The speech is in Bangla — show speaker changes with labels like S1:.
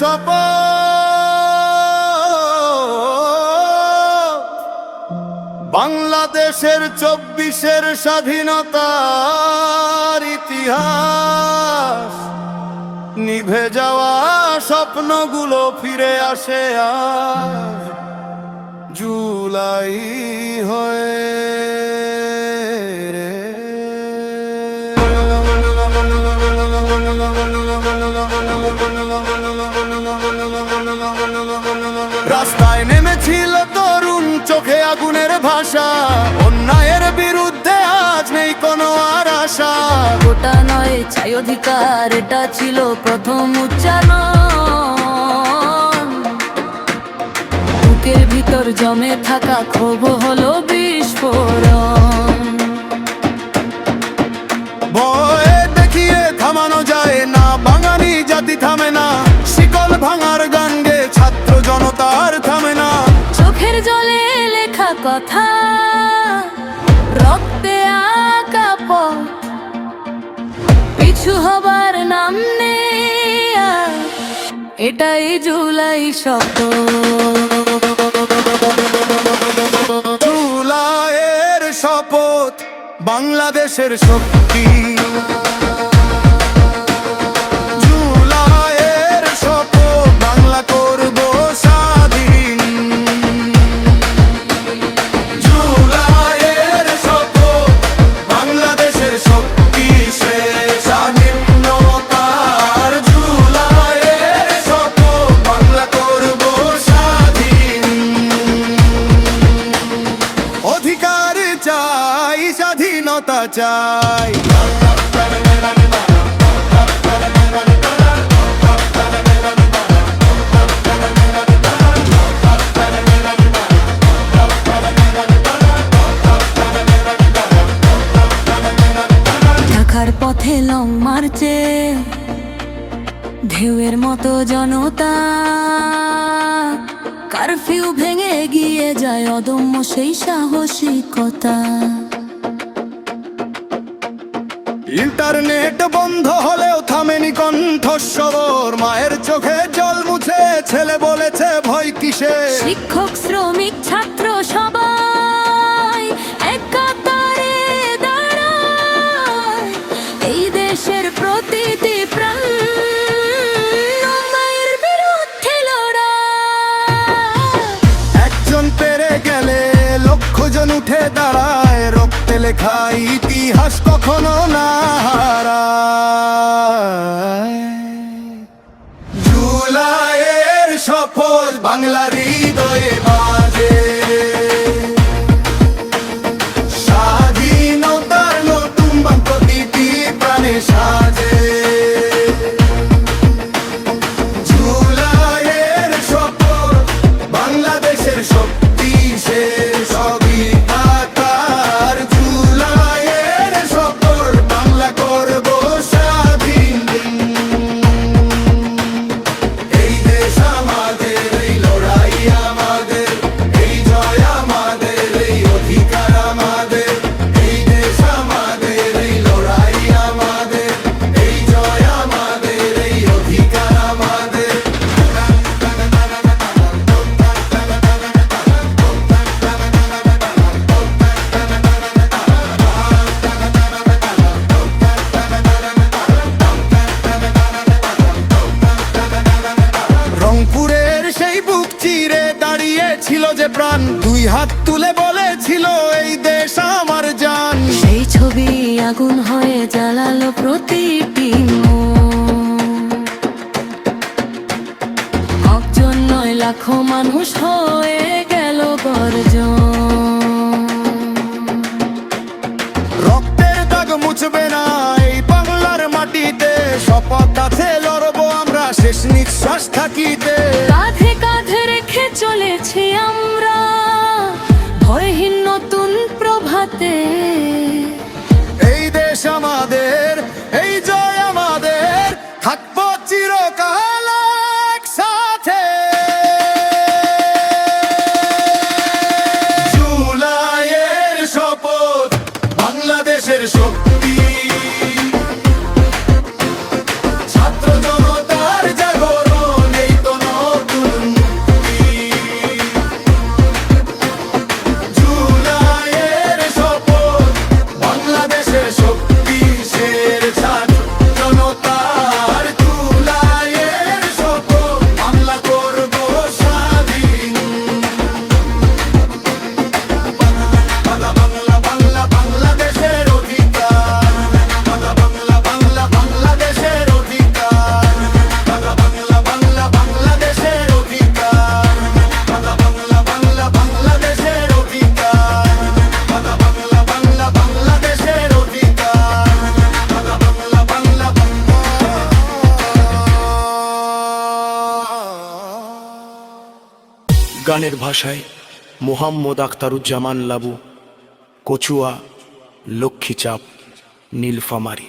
S1: শপথ, বাংলাদেশের 24-এর স্বাধীনতার ইতিহাস, নিভে যাওয়া স্বপ্নগুলো ফিরে আসে আজ জুলাই হয়ে রে। রাস্তায় নেমেছিল তরুণ, চোখে আগুনের ভাষা, অন্যায়ের বিরুদ্ধে আজ নেই কোনো আর আশা।
S2: গোটা নয় চাই অধিকার, এটা ছিল প্রথম উচ্চারণ। বুকের ভিতর জমে থাকা ক্ষোভ হলো বিস্ফোরণ।
S1: ভয় দেখিয়ে থামানো যায় না, বাঙালি জাতি থামে না, শিকল ভাঙার গান গে ছাত্র জনতার থামে না।
S2: চোখের জলে লেখা কথা, রক্তে আঁকা পথ, পিছু হবার নাম নেই আর, এটাই জুলাই শব্দ।
S1: জুলাইয়ের শপথ, বাংলাদেশের শক্তি। জুলাইয়ের শপথ, বাংলা করব স্বাধীন। জুলাইয়ের শপথ, বাংলাদেশের শক্তি সে স্বাধীনতার। জুলাইয়ের শপথ, বাংলা করব স্বাধীন। অধিকার চাই, স্বাধীনতা চাই।
S2: ঢাকার পথে লং মার্চে ঢেউয়ের মতো জনতা, কারফিউ ভেঙে গিয়ে যায় অদম্য সেই সাহসিকতা।
S1: ইন্টারনেট বন্ধ হলেও থামেনি কণ্ঠস্বর, মায়ের চোখে জল মুছে ছেলে বলেছে ভয় কিসে।
S2: শিক্ষক শ্রমিক ছাত্র সবাই এক কাতারে দাঁড়ায়, এই দেশের প্রতিটি প্রাণ অন্যায়ের বিরুদ্ধে লড়াই।
S1: একজন পেরে গেলে লক্ষজন উঠে দাঁড়ায়, রক্তে লেখা ইতিহাস কখনো না হারায়। জুলাইয়ের শপথ, বাংলার হৃদয়ে বাজে, স্বাধীনতার নতুন বাং প্রতিটি প্রাণে সাজে। জুলাইয়ের শপথ, বাংলাদেশের শক্তি সে সবই আকার। জুলাইয়ের শপথ, বাংলা করব স্বাধীন। এই দেশ আমাদের, এই লড়াই আমাদের, এই জয় আমাদের, এই অধিকার আমাদের। এই দেশ আমাদের, এই লড়াই আমাদের, এই জয় আমাদের, এই অধিকার আমাদের। রংপুরের সেই বুক চিরে দাঁড়িয়েছিল যে প্রাণ, দুই হাত তুলে বলেছিল এই দেশ আমার জান।
S2: সেই ছবি আগুন হয়ে জ্বালালো প্রতিটি মন। একজন নয় লাখো মানুষ হয়ে গেল গর্জন।
S1: রক্তের দাগ মুছবে না এই বাংলার মাটিতে, শপথ আছে লড়বো আমরা শেষ নিঃশ্বাস থাকিতে।
S2: কাঁধে কাঁধে রেখে চলেছি আমরা ভয়হীন নতুন প্রভাতে।
S1: এই দেশ আমাদের, এই জয় আমাদের, থাকবো চিরকাল একসাথে। জুলাইয়ের শপথ, বাংলাদেশের শক্তি। ছাত্র জনতার জাগরণ, এই
S3: গানের ভাষায় মোহাম্মদ আখতারুজ্জামান লাবু, কচুয়া, লক্ষ্মীচাপ, নীলফামারী।